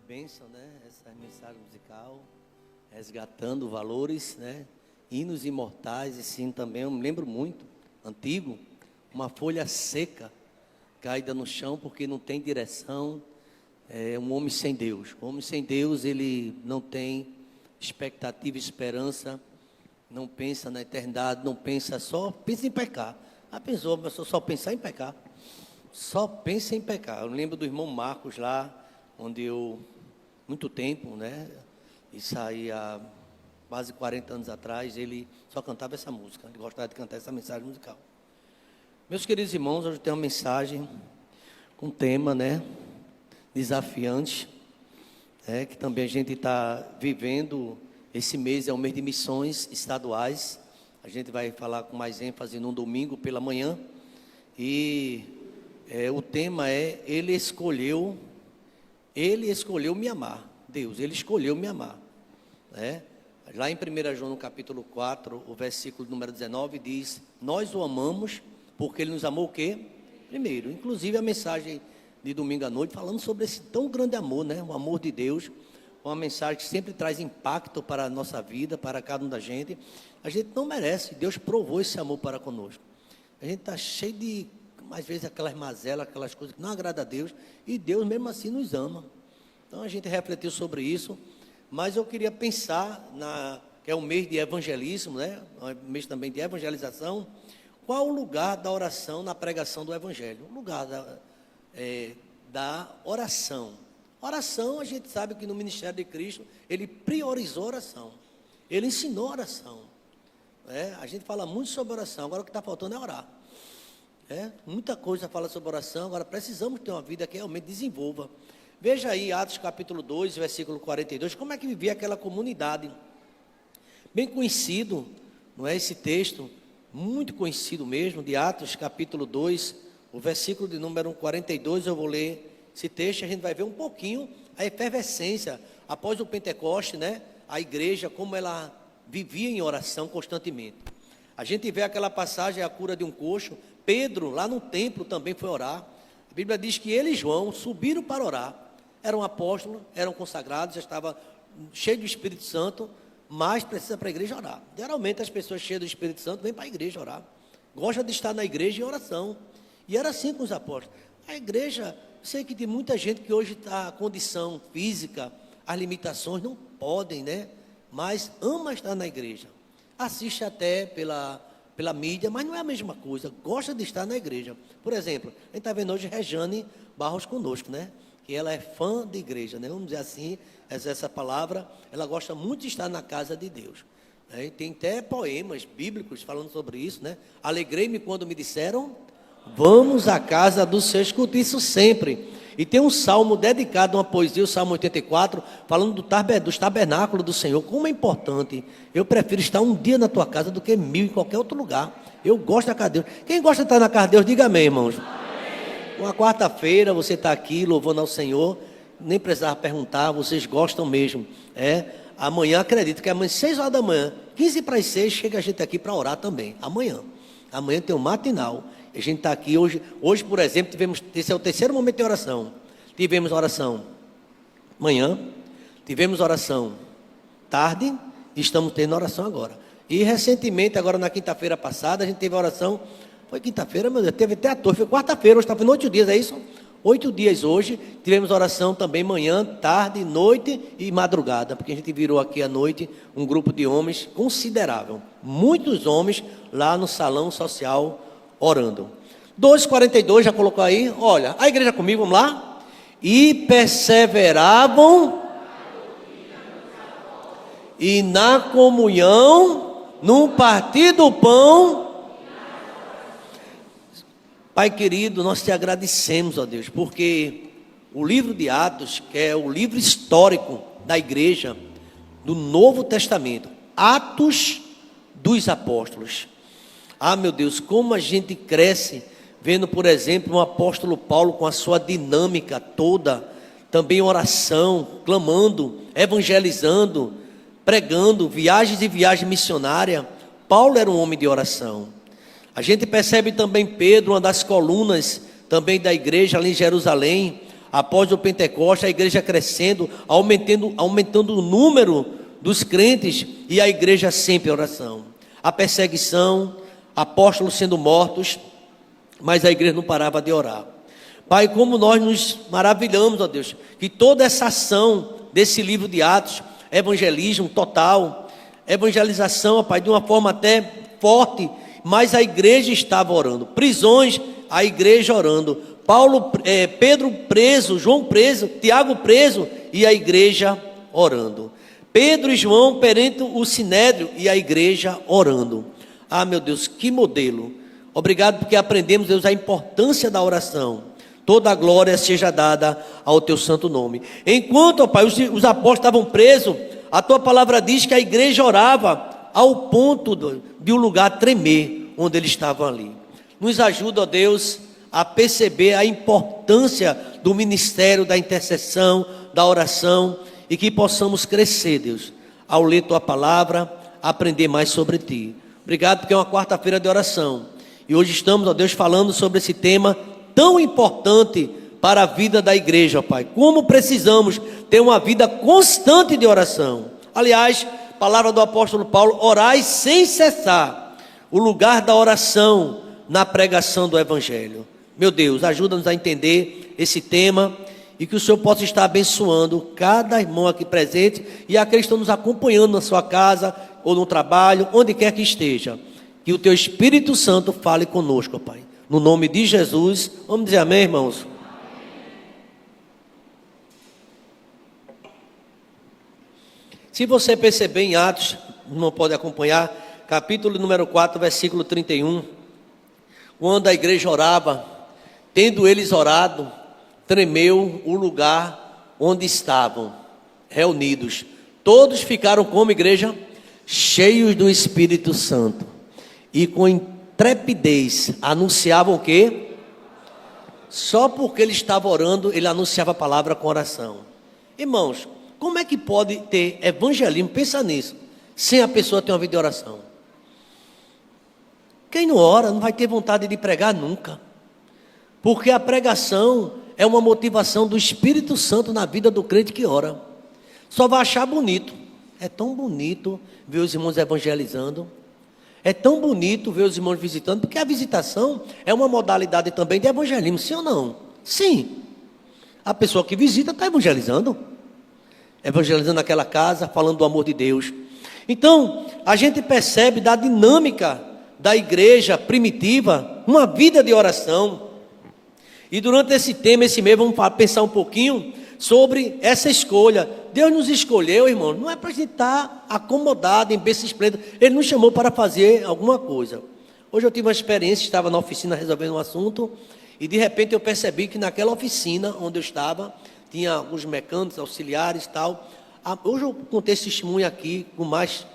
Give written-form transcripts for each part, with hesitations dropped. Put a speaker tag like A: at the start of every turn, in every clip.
A: Bênção, né? Essa mensagem musical, resgatando valores, né? Hinos imortais, e sim, também, eu me lembro muito, antigo, uma folha seca, caída no chão porque não tem direção, é um homem sem Deus. O homem sem Deus, ele não tem expectativa, esperança, não pensa na eternidade, não pensa, só pensa em pecar. A pessoa só pensar em pecar, só pensa em pecar. Eu lembro do irmão Marcos lá, onde eu, muito tempo, né, isso aí há quase 40 anos atrás, ele só cantava essa música, ele gostava de cantar essa mensagem musical. Meus queridos irmãos, hoje eu tenho uma mensagem com tema, né, desafiante, que também a gente está vivendo. Esse mês é o mês de missões estaduais. A gente vai falar com mais ênfase no domingo pela manhã. E o tema é: Ele escolheu me amar. Deus, Ele escolheu me amar. Lá em 1 João, no capítulo 4, o versículo número 19, diz: nós o amamos porque Ele nos amou o quê? Primeiro. Inclusive a mensagem de domingo à noite, falando sobre esse tão grande amor, né? O amor de Deus. Uma mensagem que sempre traz impacto para a nossa vida, para cada um da gente. A gente não merece, Deus provou esse amor para conosco. A gente está cheio de, às vezes, aquelas mazelas, aquelas coisas que não agradam a Deus, e Deus mesmo assim nos ama. Então a gente refletiu sobre isso, mas eu queria pensar, que é um mês de evangelismo, né? Um mês também de evangelização. Qual o lugar da oração na pregação do evangelho? O lugar da oração. Oração, a gente sabe que no ministério de Cristo, Ele priorizou a oração. Ele ensinou a oração. A gente fala muito sobre oração, agora o que está faltando é orar. Muita coisa fala sobre oração, agora precisamos ter uma vida que realmente desenvolva. Veja aí Atos capítulo 2, versículo 42, como é que vivia aquela comunidade. Bem conhecido, não é esse texto, muito conhecido mesmo, de Atos capítulo 2, o versículo de número 42, eu vou ler esse texto. A gente vai ver um pouquinho a efervescência após o Pentecoste, né? A igreja, como ela vivia em oração constantemente. A gente vê aquela passagem, a cura de um coxo. Pedro, lá no templo, também foi orar. A Bíblia diz que ele e João subiram para orar. Eram apóstolos, eram consagrados, já estavam cheios do Espírito Santo, mas precisa para a igreja orar. Geralmente as pessoas cheias do Espírito Santo vêm para a igreja orar. Gostam de estar na igreja em oração. E era assim com os apóstolos. A igreja, sei que tem muita gente que hoje está a condição física, as limitações não podem, né? Mas ama estar na igreja. Assiste até pela mídia, mas não é a mesma coisa. Gosta de estar na igreja. Por exemplo, a gente está vendo hoje Rejane Barros conosco, né? Que ela é fã de igreja, né? Vamos dizer assim, essa palavra, ela gosta muito de estar na casa de Deus. E tem até poemas bíblicos falando sobre isso, né? Alegrei-me quando me disseram: vamos à casa do Senhor. Escute isso sempre. E tem um salmo dedicado, uma poesia, o Salmo 84, falando dos tabernáculos do Senhor. Como é importante. Eu prefiro estar um dia na tua casa do que 1000 em qualquer outro lugar. Eu gosto da casa de Deus. Quem gosta de estar na casa de Deus, diga amém, irmãos. Amém. Uma quarta-feira você está aqui louvando ao Senhor. Nem precisava perguntar, vocês gostam mesmo. Amanhã, acredito que amanhã, 6 horas da manhã, 15 para as 6, chega a gente aqui para orar também. Amanhã tem um matinal. A gente está aqui hoje, por exemplo, esse é o terceiro momento de oração. Tivemos oração manhã, tivemos oração tarde, e estamos tendo oração agora. E recentemente, agora na quinta-feira passada, a gente teve oração, foi quinta-feira, meu Deus, teve até a torre, foi quarta-feira, hoje está fazendo 8 dias, é isso? 8 dias hoje, tivemos oração também manhã, tarde, noite e madrugada, porque a gente virou aqui à noite um grupo de homens considerável, muitos homens lá no salão social orando. 2:42, já colocou aí? Olha, a igreja comigo, vamos lá? E perseveravam e na comunhão, no partir do pão. Pai querido, nós te agradecemos, ó Deus, porque o livro de Atos, que é o livro histórico da igreja do Novo Testamento, Atos dos Apóstolos. Meu Deus, como a gente cresce vendo, por exemplo, o apóstolo Paulo com a sua dinâmica toda, também oração, clamando, evangelizando, pregando, viagens e viagens missionárias. Paulo era um homem de oração. A gente percebe também Pedro, uma das colunas também da igreja ali em Jerusalém, Após o Pentecostes, a igreja crescendo, aumentando o número dos crentes e a igreja sempre em oração. A perseguição, apóstolos sendo mortos, mas a igreja não parava de orar. Pai, como nós nos maravilhamos, ó Deus, que toda essa ação desse livro de Atos, evangelismo total, evangelização, ó Pai, de uma forma até forte, mas a igreja estava orando. Prisões, a igreja orando. Pedro preso, João preso, Tiago preso e a igreja orando. Pedro e João perante o sinédrio e a igreja orando. Ah, meu Deus, que modelo. Obrigado porque aprendemos, Deus, a importância da oração. Toda a glória seja dada ao teu santo nome. Enquanto, ó Pai, os apóstolos estavam presos, a tua palavra diz que a igreja orava ao ponto de um lugar tremer, onde eles estavam ali. Nos ajuda, ó Deus, a perceber a importância do ministério da intercessão, da oração, e que possamos crescer, Deus, ao ler tua palavra, aprender mais sobre ti. Obrigado porque é uma quarta-feira de oração. E hoje estamos, ó Deus, falando sobre esse tema tão importante para a vida da igreja, ó Pai. Como precisamos ter uma vida constante de oração. Aliás, palavra do apóstolo Paulo, orai sem cessar. O lugar da oração na pregação do evangelho. Meu Deus, ajuda-nos a entender esse tema e que o Senhor possa estar abençoando cada irmão aqui presente e aqueles que estão nos acompanhando na sua casa ou no trabalho, onde quer que esteja. Que o teu Espírito Santo fale conosco, ó Pai. No nome de Jesus, vamos dizer amém, irmãos? Se você perceber em Atos, não pode acompanhar, capítulo número 4, versículo 31, quando a igreja orava, tendo eles orado, tremeu o lugar onde estavam reunidos. Todos ficaram como igreja? Cheios do Espírito Santo. E com intrepidez anunciavam o quê? Só porque ele estava orando, ele anunciava a palavra com oração. Irmãos, como é que pode ter evangelismo, pensa nisso, sem a pessoa ter uma vida de oração? Quem não ora não vai ter vontade de pregar nunca. Porque a pregação é uma motivação do Espírito Santo na vida do crente que ora. Só vai achar bonito. É tão bonito ver os irmãos evangelizando. É tão bonito ver os irmãos visitando, porque a visitação é uma modalidade também de evangelismo, sim ou não? Sim. A pessoa que visita está evangelizando. Evangelizando aquela casa, falando do amor de Deus. Então, a gente percebe da dinâmica da igreja primitiva, uma vida de oração. E durante esse tema, esse mês, vamos pensar um pouquinho sobre essa escolha. Deus nos escolheu, irmão, não é para a gente estar acomodado em berço esplêndido. Ele nos chamou para fazer alguma coisa. Hoje eu tive uma experiência, estava na oficina resolvendo um assunto, e de repente eu percebi que naquela oficina onde eu estava, tinha alguns mecânicos, auxiliares e tal. Hoje eu contei esse testemunho aqui com mais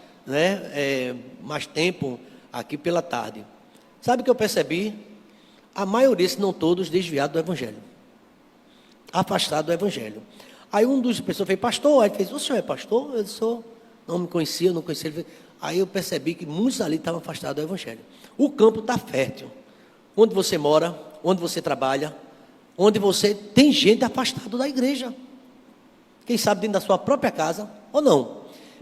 A: tempo, aqui pela tarde. Sabe o que eu percebi? A maioria, se não todos, desviados do evangelho. Afastado do evangelho. Aí um dos pessoas fez, pastor, aí fez, o senhor é pastor? Eu sou, não me conhecia, não conhecia. Ele fez, aí eu percebi que muitos ali estavam afastados do evangelho. O campo está fértil. Onde você mora, onde você trabalha, onde você tem gente afastada da igreja. Quem sabe dentro da sua própria casa, ou não.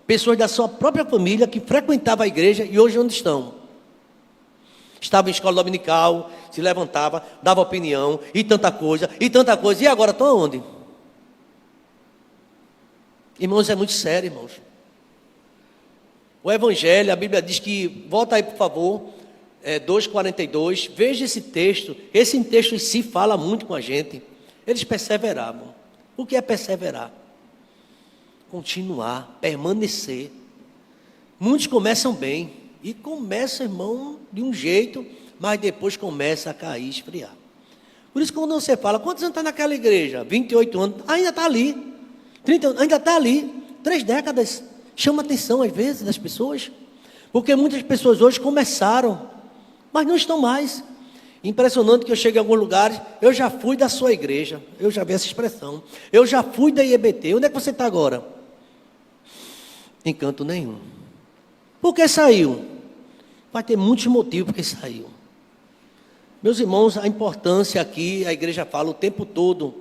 A: Pessoas da sua própria família que frequentavam a igreja e hoje onde estão? Estavam em escola dominical, se levantava, dava opinião, e tanta coisa, e agora estão aonde? Irmãos, é muito sério, irmãos. O evangelho, a Bíblia diz que, volta aí por favor, 2,42, veja esse texto em si fala muito com a gente. Eles perseveravam. O que é perseverar? Continuar, permanecer. Muitos começam bem, e começam, irmão, de um jeito, mas depois começa a cair, esfriar. Por isso, quando você fala, quantos anos está naquela igreja? 28 anos, ainda está ali. 30 anos, ainda está ali. 3 décadas. Chama a atenção, às vezes, das pessoas. Porque muitas pessoas hoje começaram, mas não estão mais. Impressionante que eu chego em alguns lugares, eu já fui da sua igreja, eu já vi essa expressão. Eu já fui da IEBT. Onde é que você está agora? Em canto nenhum. Por que saiu? Vai ter muitos motivos porque saiu. Meus irmãos, a importância aqui, a igreja fala o tempo todo,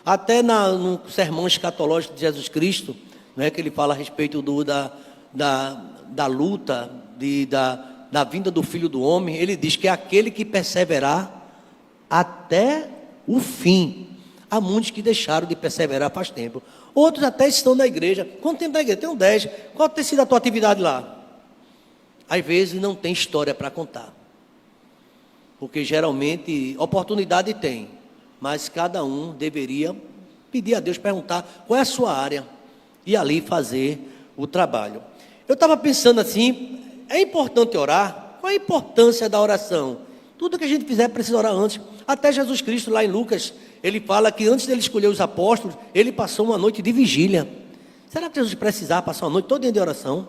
A: Até no sermão escatológico de Jesus Cristo, né, que ele fala a respeito da luta, da vinda do Filho do Homem, ele diz que é aquele que perseverar até o fim. Há muitos que deixaram de perseverar faz tempo. Outros até estão na igreja. Quanto tempo na igreja? Tem 10. Qual tem sido a tua atividade lá? Às vezes não tem história para contar. Porque geralmente oportunidade tem. Mas cada um deveria pedir a Deus, perguntar qual é a sua área. E ali fazer o trabalho. Eu estava pensando assim, é importante orar? Qual a importância da oração? Tudo que a gente fizer precisa orar antes. Até Jesus Cristo, lá em Lucas, ele fala que antes dele escolher os apóstolos, ele passou uma noite de vigília. Será que Jesus precisava passar uma noite toda de oração?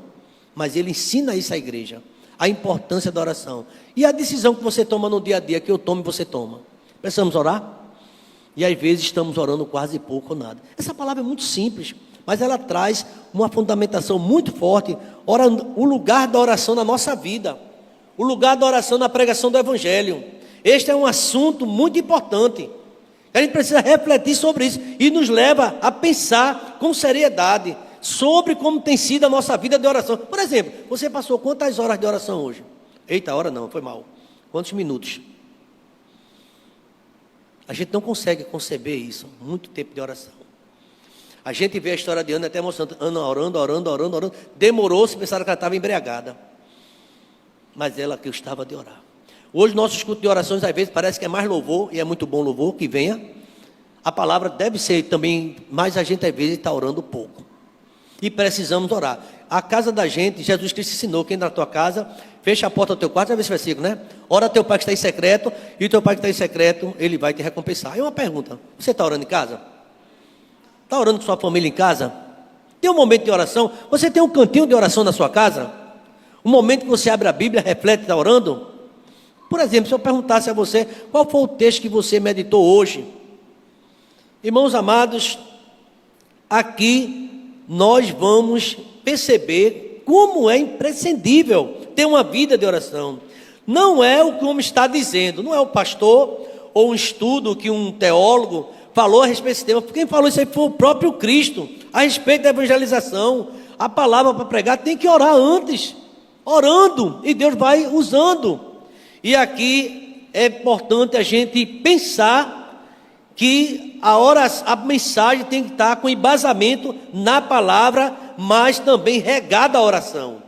A: Mas ele ensina isso à igreja, a importância da oração. E a decisão que você toma no dia a dia, que eu tomo e você toma. Precisamos orar? E às vezes estamos orando quase pouco ou nada. Essa palavra é muito simples, mas ela traz uma fundamentação muito forte. O lugar da oração na nossa vida. O lugar da oração na pregação do Evangelho. Este é um assunto muito importante. A gente precisa refletir sobre isso e nos leva a pensar com seriedade sobre como tem sido a nossa vida de oração. Por exemplo, você passou quantas horas de oração hoje? Eita, hora não, foi mal. Quantos minutos? A gente não consegue conceber isso, muito tempo de oração. A gente vê a história de Ana até mostrando, Ana orando. Demorou-se, pensaram que ela estava embriagada. Mas ela que estava de orar. Hoje nosso escuto de orações às vezes parece que é mais louvor, e é muito bom louvor, que venha. A palavra deve ser também, mas a gente às vezes está orando pouco. E precisamos orar. A casa da gente, Jesus Cristo ensinou, quem entra na tua casa, fecha a porta do teu quarto, já vê esse versículo, né? Ora a teu pai que está em secreto, e o teu pai que está em secreto, ele vai te recompensar. Aí uma pergunta, você está orando em casa? Está orando com sua família em casa? Tem um momento de oração? Você tem um cantinho de oração na sua casa? Um momento que você abre a Bíblia, reflete e está orando? Por exemplo, se eu perguntasse a você, qual foi o texto que você meditou hoje? Irmãos amados, aqui nós vamos perceber como é imprescindível ter uma vida de oração. Não é o que o homem está dizendo, não é o pastor ou um estudo que um teólogo falou a respeito desse tema. Quem falou isso aí foi o próprio Cristo, a respeito da evangelização. A palavra para pregar tem que orar antes, orando, e Deus vai usando. E aqui é importante a gente pensar que a mensagem tem que estar com embasamento na palavra, mas também regada a oração.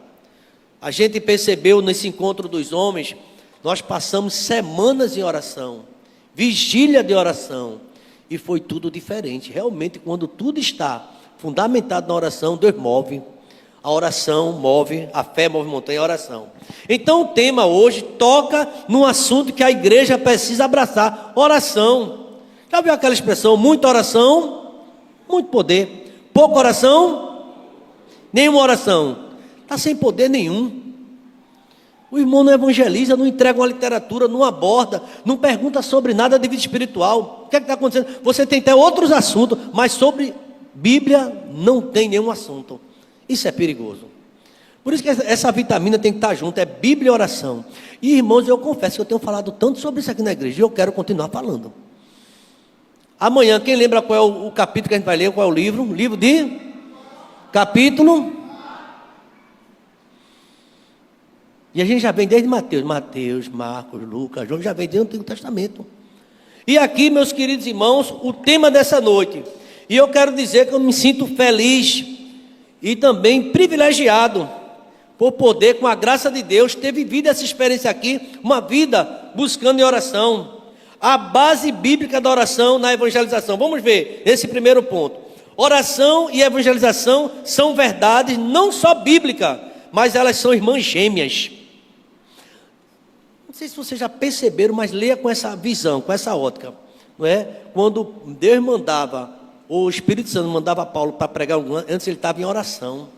A: A gente percebeu nesse encontro dos homens, nós passamos semanas em oração, vigília de oração, e foi tudo diferente. Realmente, quando tudo está fundamentado na oração, Deus move. A oração move, a fé move montanha, a oração. Então o tema hoje toca num assunto que a igreja precisa abraçar, oração. Já viu aquela expressão, muita oração, muito poder, pouca oração, nenhuma oração, está sem poder nenhum. O irmão não evangeliza, não entrega uma literatura, não aborda, não pergunta sobre nada de vida espiritual. O que é que está acontecendo? Você tem até outros assuntos, mas sobre Bíblia não tem nenhum assunto. Isso é perigoso. Por isso que essa vitamina tem que estar junto, é Bíblia e oração. E irmãos, eu confesso que eu tenho falado tanto sobre isso aqui na igreja, e eu quero continuar falando. Amanhã, quem lembra qual é o capítulo que a gente vai ler, qual é o livro? Livro de capítulo. E a gente já vem desde Mateus, Marcos, Lucas, João, já vem desde o Antigo Testamento. E aqui, meus queridos irmãos, o tema dessa noite. E eu quero dizer que eu me sinto feliz e também privilegiado por poder, com a graça de Deus, ter vivido essa experiência aqui, uma vida buscando em oração. A base bíblica da oração na evangelização. Vamos ver esse primeiro ponto. Oração e evangelização são verdades não só bíblicas, mas elas são irmãs gêmeas. Não sei se vocês já perceberam, mas leia com essa visão, com essa ótica. Não é? Quando Deus mandava, o Espírito Santo mandava Paulo para pregar, antes ele estava em oração.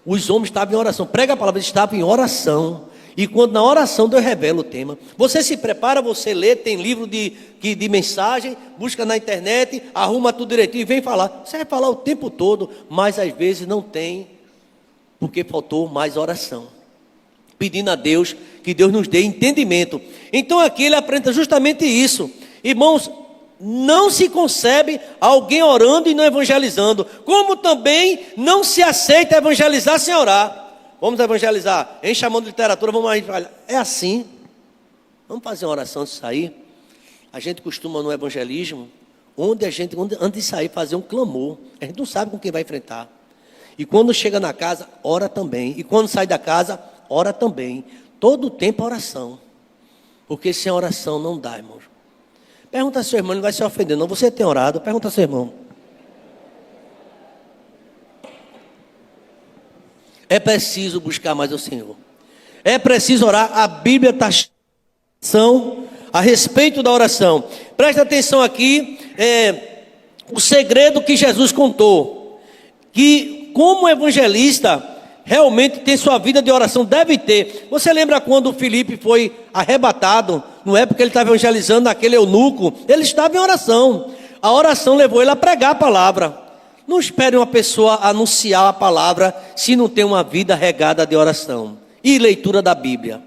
A: Os homens estavam em oração. Prega a palavra, eles estavam em oração. E quando na oração Deus revela o tema. Você se prepara, você lê, tem livro de mensagem, busca na internet, arruma tudo direitinho e vem falar. Você vai falar o tempo todo, mas às vezes não tem, porque faltou mais oração. Pedindo a Deus que Deus nos dê entendimento. Então aqui ele apresenta justamente isso. Irmãos, não se concebe alguém orando e não evangelizando. Como também não se aceita evangelizar sem orar. Vamos evangelizar, enche a mão de literatura, vamos aí. É assim. Vamos fazer uma oração antes de sair. A gente costuma no evangelismo, onde antes de sair, fazer um clamor. A gente não sabe com quem vai enfrentar. E quando chega na casa, ora também. E quando sai da casa, ora também. Todo o tempo oração. Porque sem oração não dá, irmão. Pergunta ao seu irmão, ele não vai se ofender. Não, você tem orado? Pergunta ao seu irmão. É preciso buscar mais o Senhor. É preciso orar. A Bíblia está a respeito da oração. Presta atenção aqui, o segredo que Jesus contou. Que como evangelista, realmente tem sua vida de oração, deve ter. Você lembra quando o Filipe foi arrebatado? Não é porque ele estava evangelizando aquele eunuco, ele estava em oração. A oração levou ele a pregar a palavra. Não espere uma pessoa anunciar a palavra se não tem uma vida regada de oração e leitura da Bíblia.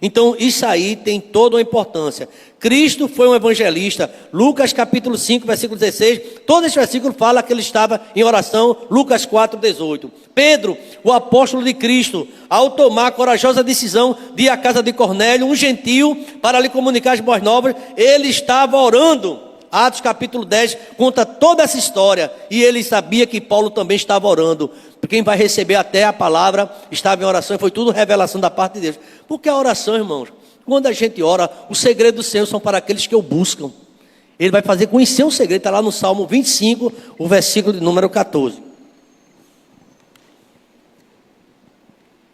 A: Então isso aí tem toda uma importância. Cristo foi um evangelista. Lucas capítulo 5, versículo 16. Todo esse versículo fala que ele estava em oração. Lucas 4, 18. Pedro, o apóstolo de Cristo, ao tomar a corajosa decisão de ir à casa de Cornélio, um gentio, para lhe comunicar as boas novas, ele estava orando. Atos capítulo 10 conta toda essa história. E ele sabia que Paulo também estava orando. Quem vai receber até a palavra estava em oração. E foi tudo revelação da parte de Deus. Porque a oração, irmãos, quando a gente ora, o segredo do Senhor são para aqueles que o buscam. Ele vai fazer conhecer o segredo. Está lá no Salmo 25, o versículo de número 14.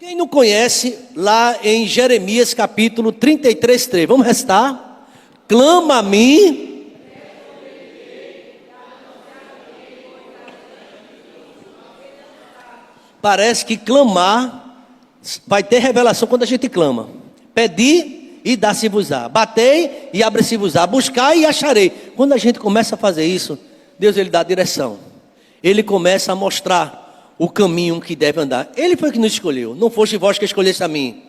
A: Quem não conhece, lá em Jeremias capítulo 33, 3. Vamos restar. Clama a mim. Parece que clamar vai ter revelação quando a gente clama. Pedir e dá-se-vos-á. Batei e abre-se-vos-á. Buscai e acharei. Quando a gente começa a fazer isso, Deus ele dá a direção. Ele começa a mostrar o caminho que deve andar. Ele foi que nos escolheu. Não foste vós que escolheste a mim.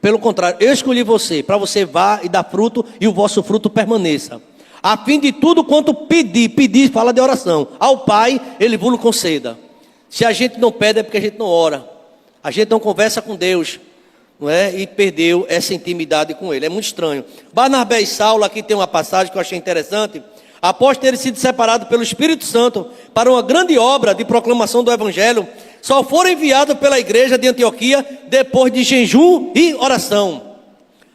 A: Pelo contrário, eu escolhi você. Para você vá e dar fruto e o vosso fruto permaneça. A fim de tudo quanto pedir fala de oração. Ao Pai ele vos conceda. Se a gente não pede é porque a gente não ora. A gente não conversa com Deus, não é? E perdeu essa intimidade com Ele. É muito estranho. Barnabé e Saulo, aqui tem uma passagem que eu achei interessante. Após terem sido separados pelo Espírito Santo para uma grande obra de proclamação do Evangelho, só foram enviados pela igreja de Antioquia depois de jejum e oração.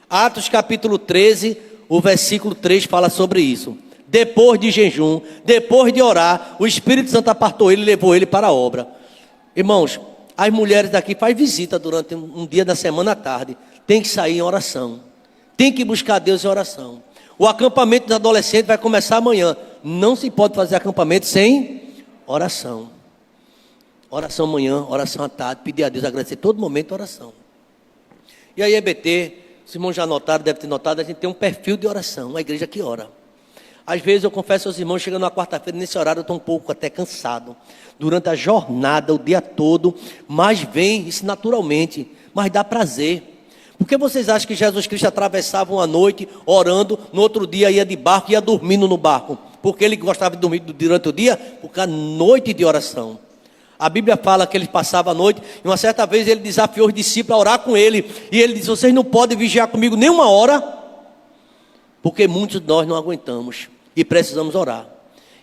A: Atos capítulo 13, o versículo 3 fala sobre isso. Depois de jejum, depois de orar, o Espírito Santo apartou ele e levou ele para a obra. Irmãos, as mulheres daqui fazem visita durante um dia da semana à tarde. Tem que sair em oração. Tem que buscar Deus em oração. O acampamento dos adolescentes vai começar amanhã. Não se pode fazer acampamento sem oração. Oração amanhã, oração à tarde, pedir a Deus, agradecer todo momento oração. E aí, EBT, os irmãos já notaram, deve ter notado, a gente tem um perfil de oração, uma igreja que ora. Às vezes eu confesso aos irmãos, chegando na quarta-feira, nesse horário eu estou um pouco até cansado. Durante a jornada, o dia todo, mas vem isso naturalmente, mas dá prazer. Por que vocês acham que Jesus Cristo atravessava uma noite orando, no outro dia ia de barco e ia dormindo no barco? Porque ele gostava de dormir durante o dia? Porque a noite de oração. A Bíblia fala que ele passava a noite, e uma certa vez ele desafiou os discípulos a orar com ele. E ele disse, vocês não podem vigiar comigo nem uma hora, porque muitos de nós não aguentamos. E precisamos orar.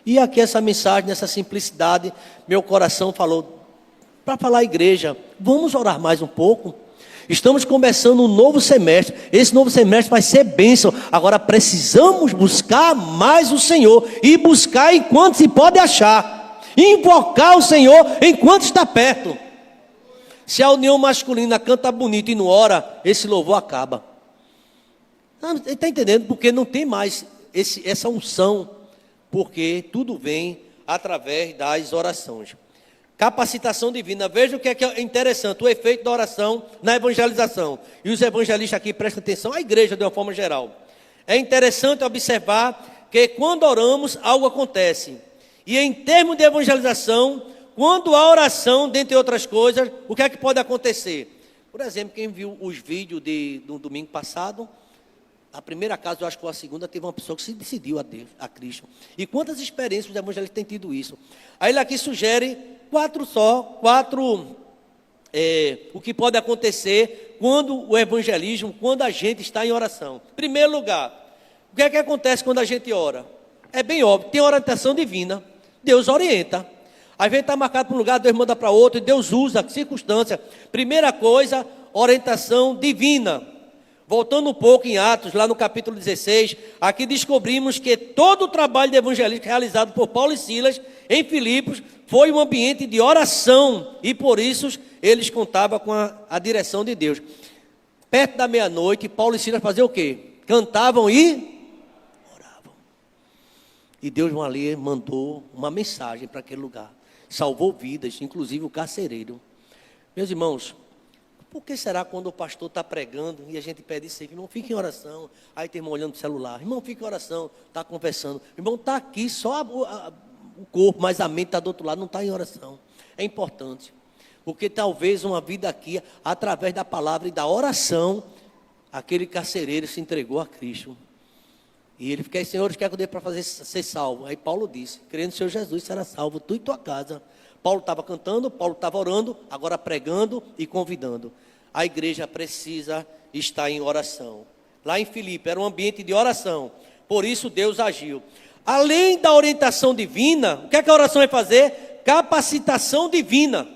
A: E aqui essa mensagem, nessa simplicidade, meu coração falou, para falar à igreja, vamos orar mais um pouco. Estamos começando um novo semestre. Esse novo semestre vai ser bênção. Agora precisamos buscar mais o Senhor. E buscar enquanto se pode achar. Invocar o Senhor enquanto está perto. Se a união masculina canta bonito e não ora, esse louvor acaba. Está entendendo? Porque não tem mais essa unção, porque tudo vem através das orações. Capacitação divina. Veja o que é interessante, o efeito da oração na evangelização. E os evangelistas aqui prestam atenção, a igreja de uma forma geral. É interessante observar que quando oramos, algo acontece. E em termos de evangelização, quando há oração, dentre outras coisas, o que é que pode acontecer? Por exemplo, quem viu os vídeos do domingo passado, A primeira casa, eu acho que foi a segunda, teve uma pessoa que se decidiu a Deus, a Cristo. E quantas experiências os evangelhos têm tido isso? Aí ele aqui sugere quatro, o que pode acontecer quando o evangelismo, quando a gente está em oração. Primeiro lugar, o que é que acontece quando a gente ora? É bem óbvio, tem orientação divina, Deus orienta. Às vezes está marcado para um lugar, Deus manda para outro, e Deus usa a circunstância. Primeira coisa, orientação divina. Voltando um pouco em Atos, lá no capítulo 16, aqui descobrimos que todo o trabalho de evangelismo realizado por Paulo e Silas em Filipos foi um ambiente de oração, e por isso eles contavam com a direção de Deus. Perto da meia-noite, Paulo e Silas faziam o quê? Cantavam e oravam. E Deus ali mandou uma mensagem para aquele lugar. Salvou vidas, inclusive o carcereiro. Meus irmãos, por que será quando o pastor está pregando e a gente pede isso aí? Irmão, fica em oração. Aí tem irmão olhando para o celular. Irmão, fica em oração. Está conversando. Irmão, está aqui só o corpo, mas a mente está do outro lado, não está em oração. É importante. Porque talvez uma vida aqui, através da palavra e da oração, aquele carcereiro se entregou a Cristo. E ele fica, Senhor, quer que eu dê para ser salvo? Aí Paulo disse, crendo no Senhor Jesus, será salvo, tu e tua casa. Paulo estava cantando, Paulo estava orando, agora pregando e convidando. A igreja precisa estar em oração. Lá em Filipe era um ambiente de oração, por isso Deus agiu. Além da orientação divina, o que é que a oração vai fazer? Capacitação divina.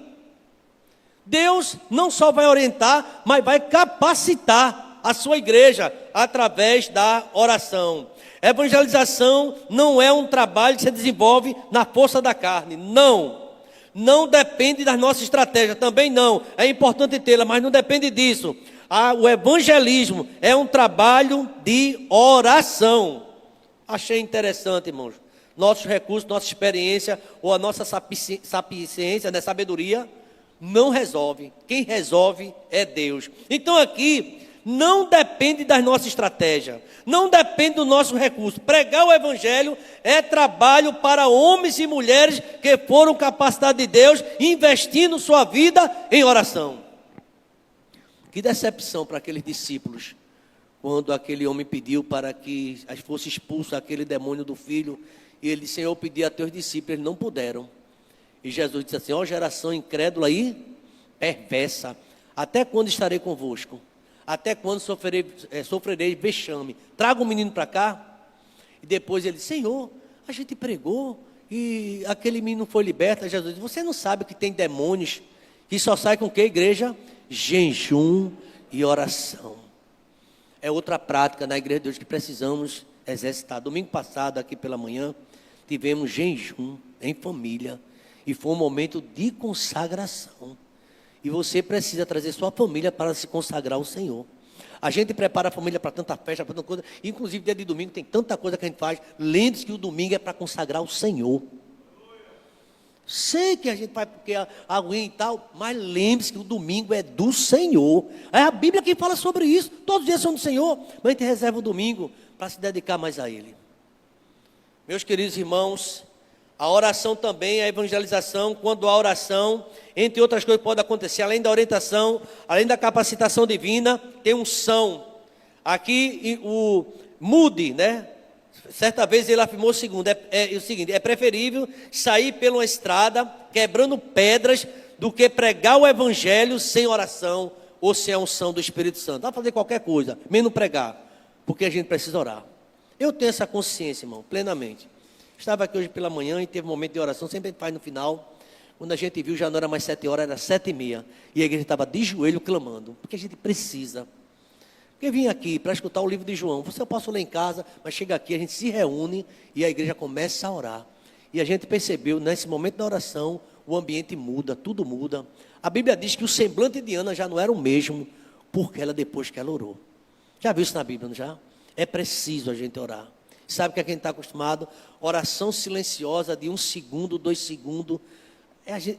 A: Deus não só vai orientar, mas vai capacitar a sua igreja através da oração. Evangelização não é um trabalho que se desenvolve na força da carne, não depende das nossas estratégias, também não, é importante tê-la, mas não depende disso. O evangelismo é um trabalho de oração. Achei interessante, irmãos, nossos recursos, nossa experiência, ou a nossa sapiência, né, sabedoria, não resolve, quem resolve é Deus. Então aqui, não depende das nossas estratégias, não depende do nosso recurso. Pregar o evangelho é trabalho para homens e mulheres que foram capacitados de Deus, investindo sua vida em oração. Que decepção para aqueles discípulos, quando aquele homem pediu para que fosse expulso aquele demônio do filho, e ele disse, Senhor, eu pedi a teus discípulos, eles não puderam. E Jesus disse assim, ó geração incrédula e perversa, até quando estarei convosco? Até quando sofrerei vexame? Traga o menino para cá. E depois ele disse, Senhor, a gente pregou e aquele menino foi liberto. Jesus disse, você não sabe que tem demônios que só sai com o que, igreja? Jejum e oração. É outra prática na igreja de Deus que precisamos exercitar. Domingo passado, aqui pela manhã, tivemos jejum em família. E foi um momento de consagração. E você precisa trazer sua família para se consagrar ao Senhor. A gente prepara a família para tanta festa, para tanta coisa. Inclusive, dia de domingo tem tanta coisa que a gente faz. Lembre-se que o domingo é para consagrar o Senhor. Sei que a gente faz porque alguém e tal, mas lembre-se que o domingo é do Senhor. É a Bíblia que fala sobre isso. Todos os dias são do Senhor, mas a gente reserva o domingo para se dedicar mais a Ele. Meus queridos irmãos, a oração também, a evangelização, quando a oração, entre outras coisas, pode acontecer, além da orientação, além da capacitação divina, tem unção. Aqui o Moody, né? Certa vez ele afirmou o seguinte, é preferível sair pela estrada quebrando pedras do que pregar o evangelho sem oração ou sem a unção do Espírito Santo. Dá para fazer qualquer coisa, menos pregar, porque a gente precisa orar. Eu tenho essa consciência, irmão, plenamente. Estava aqui hoje pela manhã e teve um momento de oração, sempre faz no final. Quando a gente viu, já não era mais 7 horas, era 7h30. E a igreja estava de joelho clamando, porque a gente precisa. Porque vim aqui para escutar o livro de João. Eu posso ler em casa, mas chega aqui, a gente se reúne e a igreja começa a orar. E a gente percebeu, nesse momento da oração, o ambiente muda, tudo muda. A Bíblia diz que o semblante de Ana já não era o mesmo, porque ela depois que ela orou. Já viu isso na Bíblia, não já? É preciso a gente orar. Sabe o que a gente está acostumado? Oração silenciosa de 1 segundo, 2 segundos.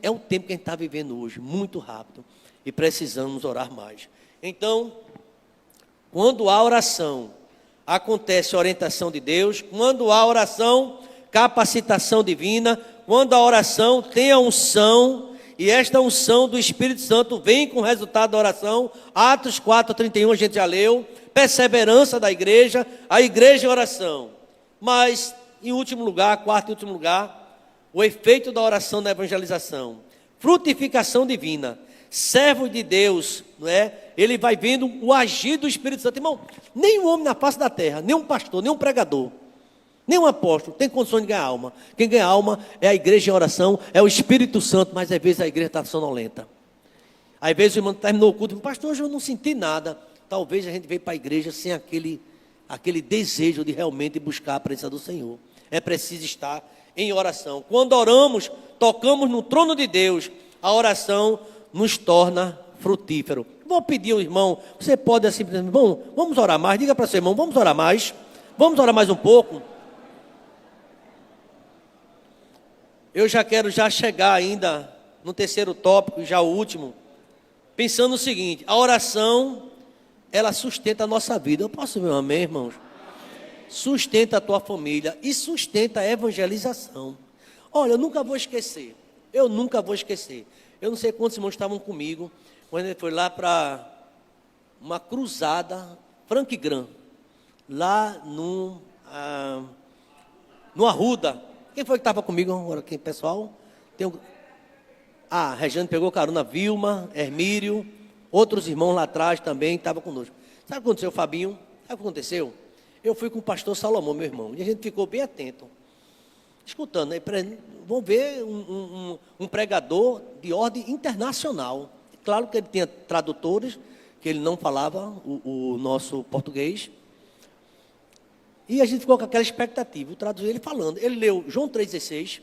A: É o tempo que a gente está vivendo hoje, muito rápido. E precisamos orar mais. Então, quando há oração, acontece a orientação de Deus. Quando há oração, capacitação divina. Quando a oração tem a unção, e esta unção do Espírito Santo vem com o resultado da oração. Atos 4:31 a gente já leu. perseverança da igreja, a igreja em oração. Mas, em último lugar, quarto e último lugar, o efeito da oração na evangelização. Frutificação divina. Servo de Deus, não é? Ele vai vendo o agir do Espírito Santo. Irmão, nenhum homem na face da terra, nenhum pastor, nenhum pregador, nenhum apóstolo tem condições de ganhar alma. Quem ganha alma é a igreja em oração, é o Espírito Santo, mas às vezes a igreja está sonolenta. Às vezes o irmão terminou o culto, pastor, hoje eu não senti nada. Talvez a gente veio para a igreja sem aquele desejo de realmente buscar a presença do Senhor. É preciso estar em oração. Quando oramos, tocamos no trono de Deus, a oração nos torna frutífero. Vou pedir ao irmão, você pode assim, irmão, vamos orar mais, diga para seu irmão, vamos orar mais um pouco. Eu já quero chegar ainda no terceiro tópico, já o último, pensando o seguinte, a oração, ela sustenta a nossa vida. Eu posso ver um amém, irmãos? Sustenta a tua família e sustenta a evangelização. Olha, eu nunca vou esquecer. Eu não sei quantos irmãos estavam comigo quando ele foi lá para uma cruzada Frank Gran, lá no Arruda. Quem foi que estava comigo agora, quem, pessoal? Regiane pegou carona, Vilma, Hermírio, outros irmãos lá atrás também estavam conosco. Sabe o que aconteceu, Fabinho? Sabe o que aconteceu? Eu fui com o pastor Salomão, meu irmão, e a gente ficou bem atento, escutando, né? Vamos ver um pregador de ordem internacional. Claro que ele tinha tradutores, que ele não falava o nosso português. E a gente ficou com aquela expectativa, o tradutor ele falando. Ele leu João 3,16,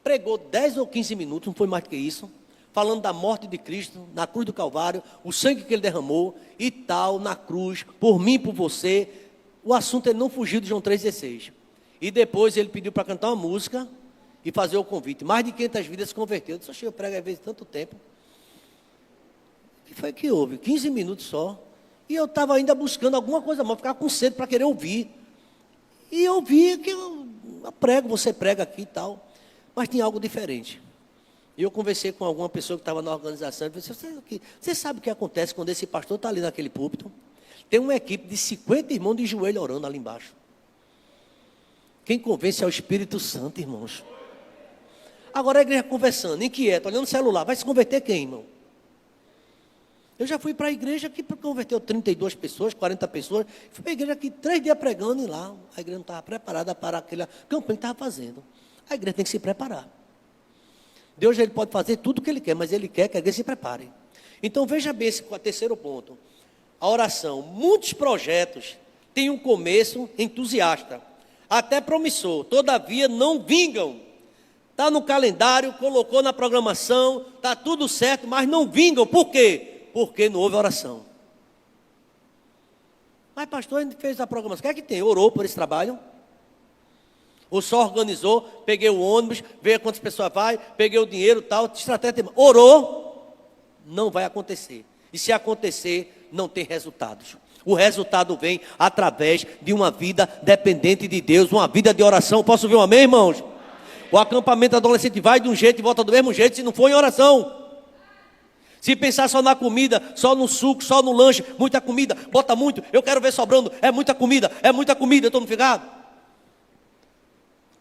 A: pregou 10 ou 15 minutos, não foi mais do que isso, falando da morte de Cristo, na cruz do Calvário, o sangue que ele derramou, e tal, na cruz, por mim e por você. O assunto ele não fugiu de João 3,16. E depois ele pediu para cantar uma música e fazer o convite. Mais de 500 vidas se converteram. Eu disse, eu prego às vezes tanto tempo. O que foi que houve? 15 minutos só. E eu estava ainda buscando alguma coisa mais, ficava com sede para querer ouvir. E eu vi que eu prego, você prega aqui e tal. Mas tinha algo diferente. E eu conversei com alguma pessoa que estava na organização. E disse, você sabe o que acontece quando esse pastor está ali naquele púlpito? Tem uma equipe de 50 irmãos de joelho orando ali embaixo. Quem convence é o Espírito Santo, irmãos. Agora a igreja conversando, inquieta, olhando o celular. Vai se converter quem, irmão? Eu já fui para a igreja que converteu 32 pessoas, 40 pessoas. Fui para a igreja aqui 3 dias pregando e lá a igreja não estava preparada para aquela campanha que estava fazendo. A igreja tem que se preparar. Deus ele pode fazer tudo o que Ele quer, mas Ele quer que a igreja se prepare. Então veja bem esse terceiro ponto. A oração. Muitos projetos têm um começo entusiasta, até promissor, todavia não vingam. Está no calendário, colocou na programação, está tudo certo, mas não vingam. Por quê? Porque não houve oração. Mas pastor, a gente fez a programação. O que é que tem? Orou por esse trabalho? Ou só organizou, peguei o ônibus, veio quantas pessoas vai, peguei o dinheiro, tal, estratégia. Orou, não vai acontecer. E se acontecer, não tem resultados. O resultado vem através de uma vida dependente de Deus, uma vida de oração. Posso ouvir um amém, irmãos? O acampamento adolescente vai de um jeito e volta do mesmo jeito, se não for em oração. Se pensar só na comida, só no suco, só no lanche, muita comida, bota muito, eu quero ver sobrando, é muita comida, estou no ficado.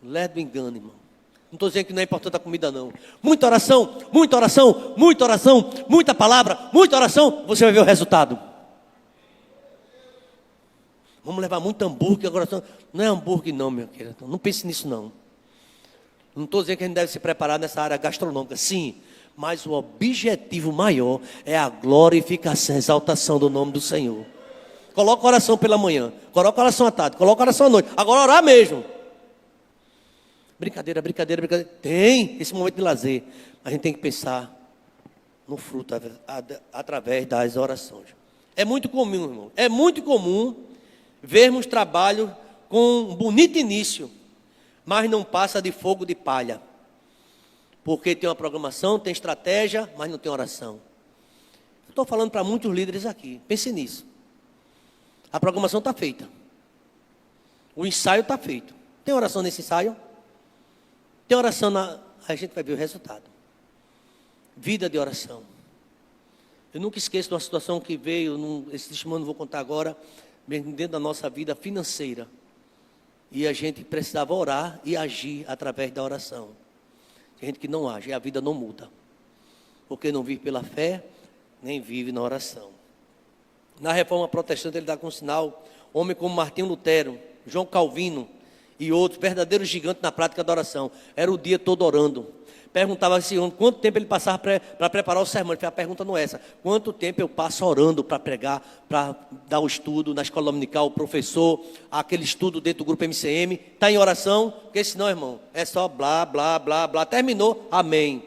A: Leve do engano, irmão. Não estou dizendo que não é importante a comida, não. Muita oração, muita oração, muita oração, muita palavra, muita oração, você vai ver o resultado. Vamos levar muito hambúrguer, agora não é hambúrguer não, meu querido. Não pense nisso não. Não estou dizendo que a gente deve se preparar nessa área gastronômica, sim. Mas o objetivo maior é a glorificação, a exaltação do nome do Senhor. Coloca oração pela manhã, coloca oração à tarde, coloca oração à noite. Agora orar mesmo. Brincadeira. Tem esse momento de lazer. A gente tem que pensar no fruto através das orações. É muito comum, irmão. É muito comum vermos trabalho com um bonito início, mas não passa de fogo de palha. Porque tem uma programação, tem estratégia, mas não tem oração. Estou falando para muitos líderes aqui. Pense nisso. A programação está feita. O ensaio está feito. Tem oração nesse ensaio? Tem oração a gente vai ver o resultado. Vida de oração. Eu nunca esqueço de uma situação que veio, esse testemunho não vou contar agora, dentro da nossa vida financeira. E a gente precisava orar e agir através da oração. Tem gente que não age, e a vida não muda. Porque não vive pela fé, nem vive na oração. Na Reforma Protestante ele dá com sinal, homem como Martinho Lutero, João Calvino e outros, verdadeiros gigantes na prática da oração. Era o dia todo orando. Perguntava assim, quanto tempo ele passava para preparar o sermão. Ele fez, a pergunta não é essa. Quanto tempo eu passo orando para pregar, para dar o estudo na escola dominical, o professor, aquele estudo dentro do grupo MCM. Está em oração? Porque senão, irmão, é só blá, blá, blá, blá. Terminou, amém.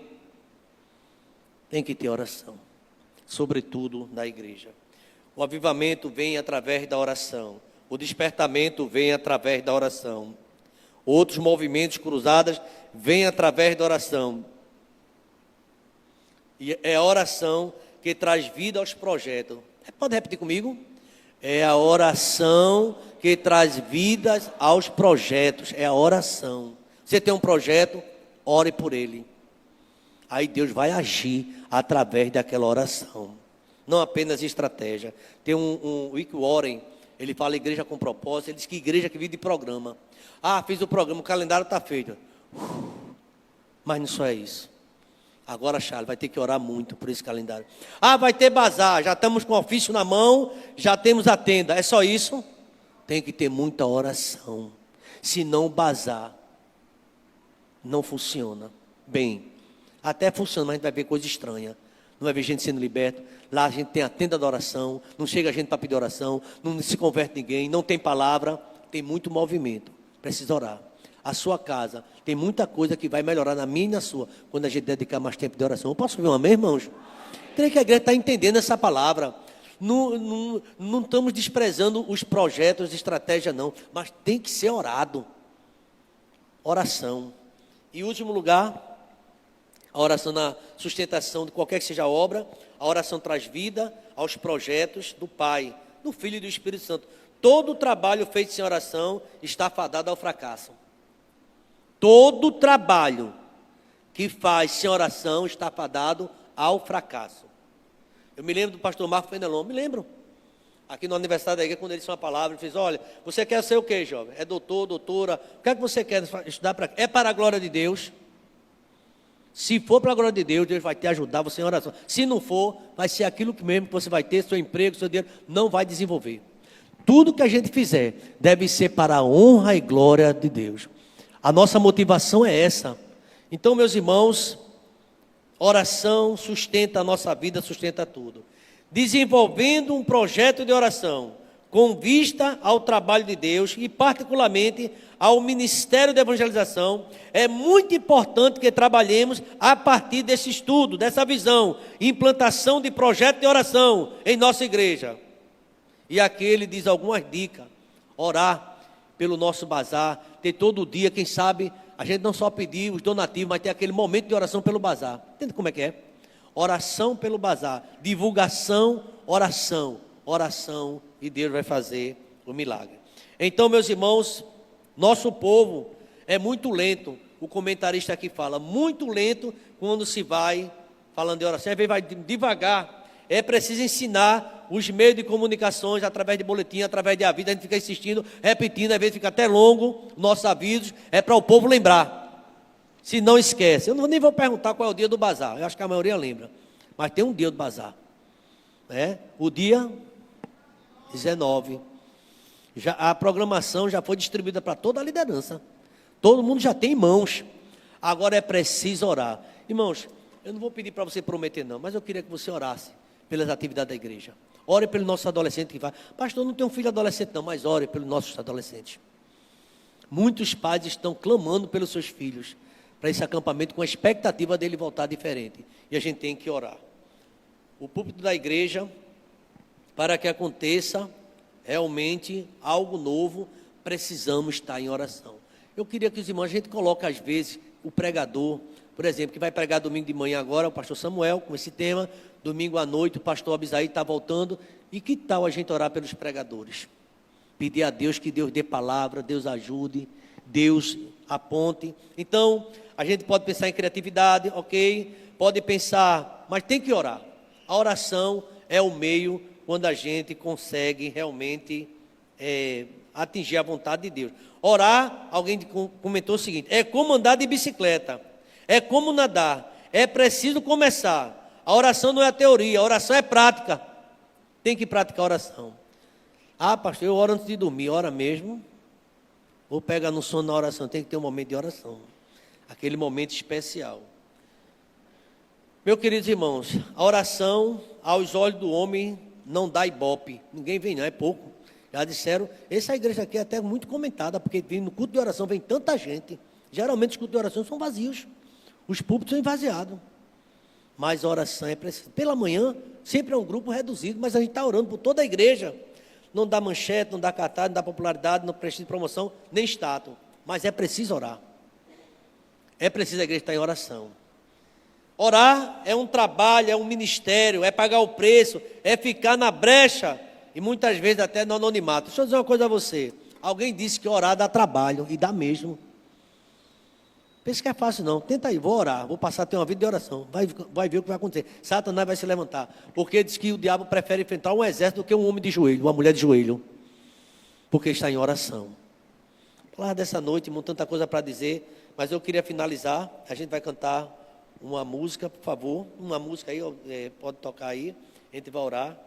A: Tem que ter oração. Sobretudo na igreja. O avivamento vem através da oração. O despertamento vem através da oração. Outros movimentos cruzadas vêm através da oração. E é a oração que traz vida aos projetos. Pode repetir comigo? É a oração que traz vidas aos projetos. É a oração. Você tem um projeto, ore por ele. Aí Deus vai agir através daquela oração. Não apenas estratégia. Tem um Rick Warren, ele fala igreja com propósito. Ele diz que igreja que vive de programa. Fiz o programa, o calendário está feito. Mas não só é isso. Agora, Charles, vai ter que orar muito por esse calendário. Vai ter bazar, já estamos com o ofício na mão, já temos a tenda. É só isso? Tem que ter muita oração. Senão o bazar não funciona bem. Até funciona, mas a gente vai ver coisa estranha. Não vai ver gente sendo liberta. Lá a gente tem a tenda da oração, não chega a gente para pedir oração, não se converte ninguém, não tem palavra, tem muito movimento. Precisa orar. A sua casa tem muita coisa que vai melhorar na minha e na sua, quando a gente dedicar mais tempo de oração. Eu posso ouvir uma amém, irmãos? Creio que a igreja está entendendo essa palavra. Não estamos desprezando os projetos de estratégia, não. Mas tem que ser orado. Oração. E em último lugar, a oração na sustentação de qualquer que seja a obra. A oração traz vida aos projetos do Pai, do Filho e do Espírito Santo. Todo trabalho feito sem oração está fadado ao fracasso. Todo trabalho que faz sem oração está fadado ao fracasso. Eu me lembro do pastor Marco Fenelon, me lembro. Aqui no aniversário da igreja, quando ele disse uma palavra, ele fez, olha, você quer ser o quê, jovem? É doutor, doutora? O que é que você quer estudar para quê? É para a glória de Deus. Se for para a glória de Deus, Deus vai te ajudar você em oração. Se não for, vai ser aquilo que mesmo que você vai ter, seu emprego, seu dinheiro, não vai desenvolver. Tudo que a gente fizer deve ser para a honra e glória de Deus. A nossa motivação é essa. Então, meus irmãos, oração sustenta a nossa vida, sustenta tudo. Desenvolvendo um projeto de oração com vista ao trabalho de Deus e particularmente ao ministério de evangelização, é muito importante que trabalhemos a partir desse estudo, dessa visão, implantação de projeto de oração em nossa igreja. E aqui ele diz algumas dicas: orar pelo nosso bazar, ter todo dia, quem sabe, a gente não só pedir os donativos, mas ter aquele momento de oração pelo bazar. Entende como é que é? Oração pelo bazar, divulgação, oração, oração, e Deus vai fazer o milagre. Então, meus irmãos, nosso povo é muito lento. O comentarista aqui fala, muito lento quando se vai falando de oração, às vezes vai devagar. É preciso ensinar os meios de comunicações através de boletim, através de aviso. A gente fica insistindo, repetindo, às vezes fica até longo. Nossos avisos é para o povo lembrar. Se não esquece. Eu nem vou perguntar qual é o dia do bazar. Eu acho que a maioria lembra. Mas tem um dia do bazar. O dia 19. A programação já foi distribuída para toda a liderança. Todo mundo já tem em mãos. Agora é preciso orar. Irmãos, eu não vou pedir para você prometer não, mas eu queria que você orasse pelas atividades da igreja. Ore pelo nosso adolescente que vai. Pastor, não tenho um filho adolescente não, mas ore pelos nossos adolescentes. Muitos pais estão clamando pelos seus filhos para esse acampamento com a expectativa dele voltar diferente. E a gente tem que orar. O púlpito da igreja, para que aconteça realmente algo novo, precisamos estar em oração. Eu queria que os irmãos, a gente coloque às vezes o pregador, por exemplo, que vai pregar domingo de manhã agora, o pastor Samuel, com esse tema, domingo à noite o pastor Abisaí está voltando, e que tal a gente orar pelos pregadores? Pedir a Deus que Deus dê palavra, Deus ajude, Deus aponte. Então, a gente pode pensar em criatividade, ok, pode pensar, mas tem que orar. A oração é o meio quando a gente consegue realmente atingir a vontade de Deus. Orar, alguém comentou o seguinte: é como andar de bicicleta, é como nadar, é preciso começar. A oração não é a teoria, a oração é prática. Tem que praticar a oração. Ah, pastor, eu oro antes de dormir. Ora mesmo? Ou pega no sono na oração? Tem que ter um momento de oração. Aquele momento especial. Meus queridos irmãos, a oração aos olhos do homem não dá ibope. Ninguém vem não, é pouco. Já disseram, essa igreja aqui é até muito comentada, porque no culto de oração vem tanta gente. Geralmente os cultos de oração são vazios. Os púlpitos são esvaziados. Mas a oração é precisa. Pela manhã, sempre é um grupo reduzido, mas a gente está orando por toda a igreja. Não dá manchete, não dá cartaz, não dá popularidade, não precisa de promoção, nem status. Mas é preciso orar. É preciso a igreja estar em oração. Orar é um trabalho, é um ministério, é pagar o preço, é ficar na brecha e muitas vezes até no anonimato. Deixa eu dizer uma coisa a você. Alguém disse que orar dá trabalho, e dá mesmo. Pensa que é fácil não. Tenta aí, vou orar, vou passar a ter uma vida de oração. Vai ver o que vai acontecer. Satanás vai se levantar. Porque diz que o diabo prefere enfrentar um exército do que um homem de joelho, uma mulher de joelho. Porque está em oração. Falar dessa noite, tanta coisa para dizer, mas eu queria finalizar. A gente vai cantar uma música, por favor. Uma música aí, pode tocar aí. A gente vai orar.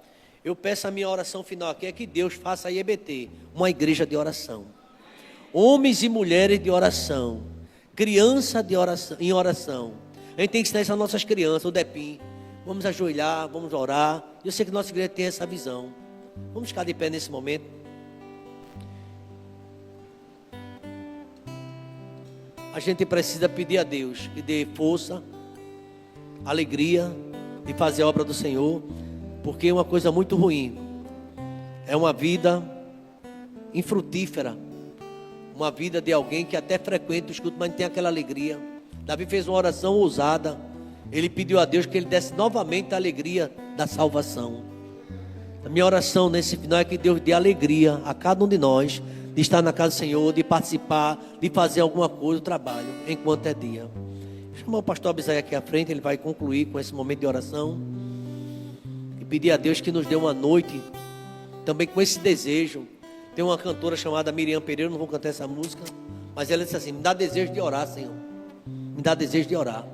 A: Eu peço a minha oração final aqui, é que Deus faça a IEBT, uma igreja de oração. Homens e mulheres de oração. Criança de oração, em oração. A gente tem que ensinar isso às nossas crianças, o DEPIM. Vamos ajoelhar, vamos orar. Eu sei que nossa igreja tem essa visão. Vamos ficar de pé nesse momento. A gente precisa pedir a Deus que dê força, alegria de fazer a obra do Senhor, porque é uma coisa muito ruim. É uma vida infrutífera. Uma vida de alguém que até frequenta o escudo, mas não tem aquela alegria. Davi fez uma oração ousada. Ele pediu a Deus que ele desse novamente a alegria da salvação. A minha oração nesse final é que Deus dê alegria a cada um de nós, de estar na casa do Senhor, de participar, de fazer alguma coisa, o trabalho, enquanto é dia. Vou chamar o pastor Abisai aqui à frente, ele vai concluir com esse momento de oração. E pedir a Deus que nos dê uma noite, também com esse desejo. Tem uma cantora chamada Miriam Pereira, não vou cantar essa música, mas ela disse assim: me dá desejo de orar, Senhor. Me dá desejo de orar.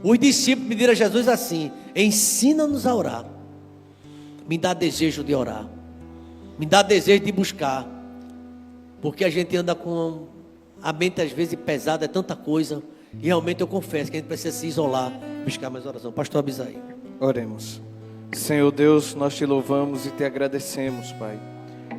A: Os discípulos pediram a Jesus assim: ensina-nos a orar. Me dá desejo de orar. Me dá desejo de buscar. Porque a gente anda com a mente às vezes pesada, é tanta coisa. E realmente eu confesso que a gente precisa se isolar, buscar mais oração. Pastor Abisai.
B: Oremos. Senhor Deus, nós te louvamos e te agradecemos, Pai.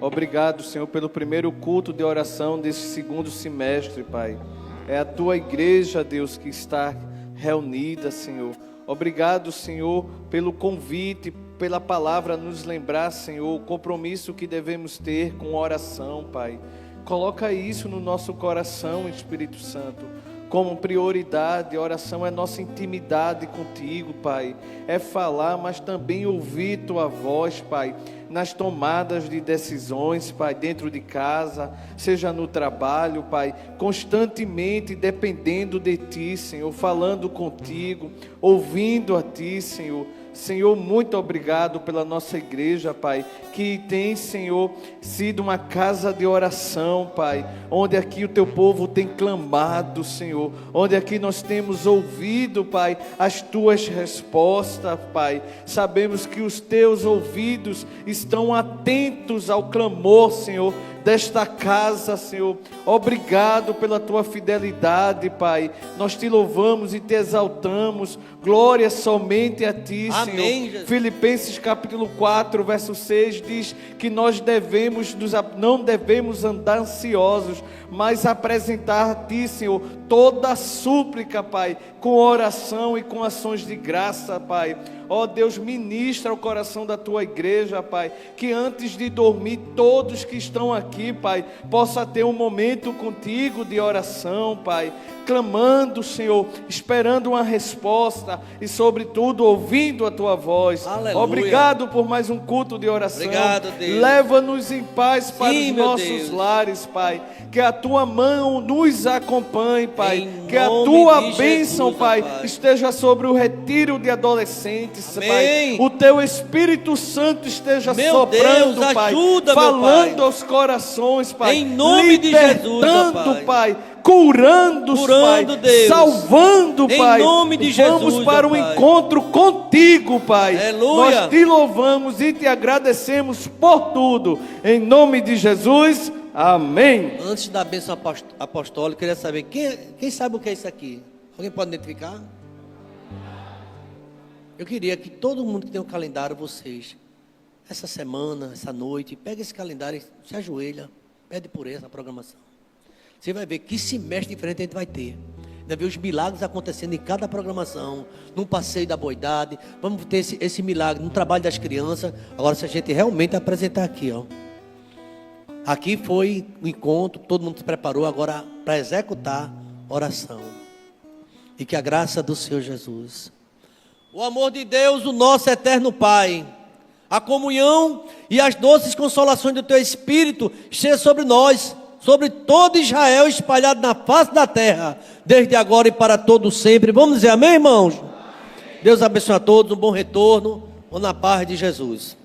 B: Obrigado, Senhor, pelo primeiro culto de oração desse segundo semestre, Pai. É a tua igreja, Deus, que está reunida, Senhor. Obrigado, Senhor, pelo convite, pela palavra nos lembrar, Senhor, o compromisso que devemos ter com a oração, Pai. Coloca isso no nosso coração, Espírito Santo, como prioridade. A oração é nossa intimidade contigo, Pai. É falar, mas também ouvir tua voz, Pai, nas tomadas de decisões, Pai, dentro de casa, seja no trabalho, Pai, constantemente dependendo de Ti, Senhor, falando contigo, ouvindo a Ti, Senhor. Senhor, muito obrigado pela nossa igreja, Pai, que tem, Senhor, sido uma casa de oração, Pai, onde aqui o Teu povo tem clamado, Senhor, onde aqui nós temos ouvido, Pai, as Tuas respostas, Pai. Sabemos que os Teus ouvidos estão atentos ao clamor, Senhor, desta casa, Senhor. Obrigado pela Tua fidelidade, Pai. Nós Te louvamos e Te exaltamos. Glória somente a Ti,
A: Amém,
B: Senhor. Filipenses capítulo 4, verso 6 diz que nós não devemos andar ansiosos, mas apresentar a Ti, Senhor, toda a súplica, Pai, com oração e com ações de graça, Pai. Ó Deus, ministra o coração da Tua igreja, Pai, que antes de dormir, todos que estão aqui, Pai, possa ter um momento contigo de oração, Pai, clamando, Senhor, esperando uma resposta e, sobretudo, ouvindo a Tua voz.
A: Aleluia.
B: Obrigado por mais um culto de oração.
A: Obrigado, Deus.
B: Leva-nos em paz para
A: Sim,
B: os
A: meu
B: nossos
A: Deus.
B: lares, Pai, que a Tua mão nos acompanhe, Pai.
A: Em
B: Que a
A: nome
B: tua
A: de
B: bênção,
A: Jesus,
B: Pai,
A: Pai,
B: esteja sobre o retiro de adolescentes,
A: Amém.
B: Pai. O teu Espírito Santo esteja
A: Meu
B: soprando,
A: Deus,
B: Pai.
A: ajuda, meu
B: Falando
A: Pai.
B: aos corações, Pai.
A: Em nome de Jesus,
B: libertando,
A: ó
B: Pai. Curando, Pai.
A: Deus.
B: Salvando,
A: Em
B: Pai.
A: nome de
B: Vamos
A: Jesus,
B: para
A: ó
B: um
A: Pai.
B: encontro contigo, Pai.
A: Aleluia.
B: Nós te louvamos e te agradecemos por tudo. Em nome de Jesus, amém.
A: Antes da bênção apostólica, eu queria saber, quem sabe o que é isso aqui? Alguém pode identificar? Eu queria que todo mundo que tem um calendário, vocês, essa semana, essa noite, pega esse calendário, se ajoelha, pede por essa programação. Você vai ver que semestre diferente a gente vai ter. Vai ver os milagres acontecendo em cada programação, num passeio da boidade. Vamos ter esse milagre no trabalho das crianças. Agora, se a gente realmente apresentar aqui, ó. Aqui foi o encontro, todo mundo se preparou agora para executar oração. E que a graça do Senhor Jesus, o amor de Deus, o nosso eterno Pai, a comunhão e as doces consolações do Teu Espírito estejam sobre nós, sobre todo Israel espalhado na face da terra, desde agora e para todo sempre. Vamos dizer amém, irmãos? Amém. Deus abençoe a todos, um bom retorno, ou na paz de Jesus.